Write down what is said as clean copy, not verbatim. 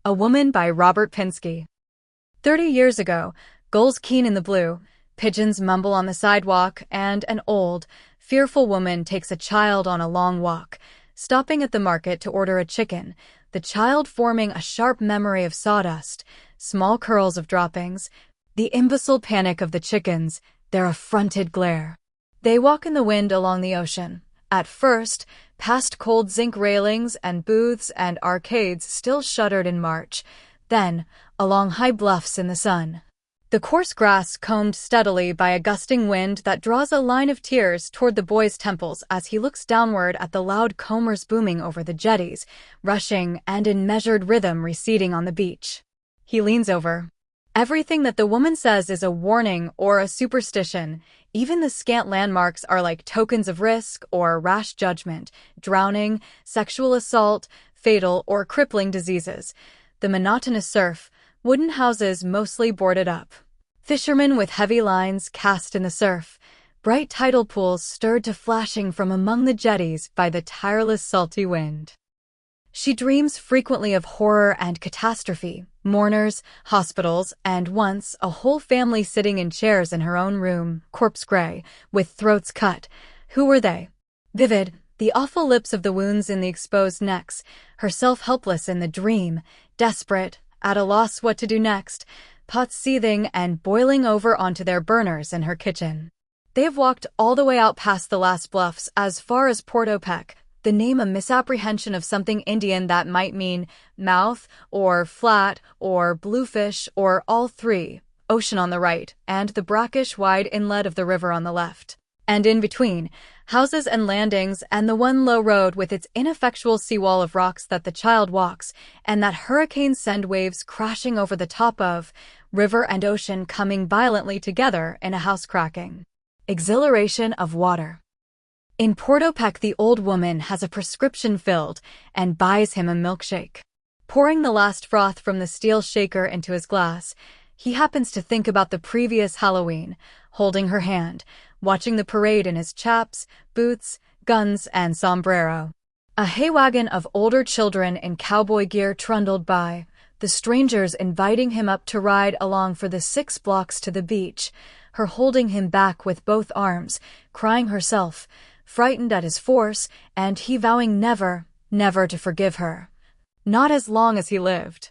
A Woman by Robert Pinsky. 30 years ago, gulls keen in the blue, pigeons mumble on the sidewalk, and an old, fearful woman takes a child on a long walk, stopping at the market to order a chicken, the child forming a sharp memory of sawdust, small curls of droppings, the imbecile panic of the chickens, their affronted glare. They walk in the wind along the ocean. At first, past cold zinc railings and booths and arcades still shuddered in March, then along high bluffs in the sun. The coarse grass combed steadily by a gusting wind that draws a line of tears toward the boy's temples as he looks downward at the loud combers booming over the jetties, rushing and in measured rhythm receding on the beach. He leans over. Everything that the woman says is a warning or a superstition. Even the scant landmarks are like tokens of risk or rash judgment, drowning, sexual assault, fatal or crippling diseases. The monotonous surf, wooden houses mostly boarded up. Fishermen with heavy lines cast in the surf. Bright tidal pools stirred to flashing from among the jetties by the tireless salty wind. She dreams frequently of horror and catastrophe, mourners, hospitals, and once a whole family sitting in chairs in her own room, corpse gray, with throats cut. Who were they? Vivid, the awful lips of the wounds in the exposed necks, herself helpless in the dream, desperate, at a loss what to do next, pots seething and boiling over onto their burners in her kitchen. They have walked all the way out past the last bluffs as far as Port-au-Pec, the name a misapprehension of something Indian that might mean mouth, or flat, or bluefish, or all three, ocean on the right, and the brackish wide inlet of the river on the left. And in between, houses and landings and the one low road with its ineffectual seawall of rocks that the child walks, and that hurricanes send waves crashing over the top of, river and ocean coming violently together in a house cracking. Exhilaration of water. In Port-au-Pec, the old woman has a prescription filled and buys him a milkshake. Pouring the last froth from the steel shaker into his glass, he happens to think about the previous Halloween, holding her hand, watching the parade in his chaps, boots, guns, and sombrero. A hay wagon of older children in cowboy gear trundled by, the strangers inviting him up to ride along for the 6 blocks to the beach, her holding him back with both arms, crying herself, frightened at his force, and he vowing never, never to forgive her. Not as long as he lived.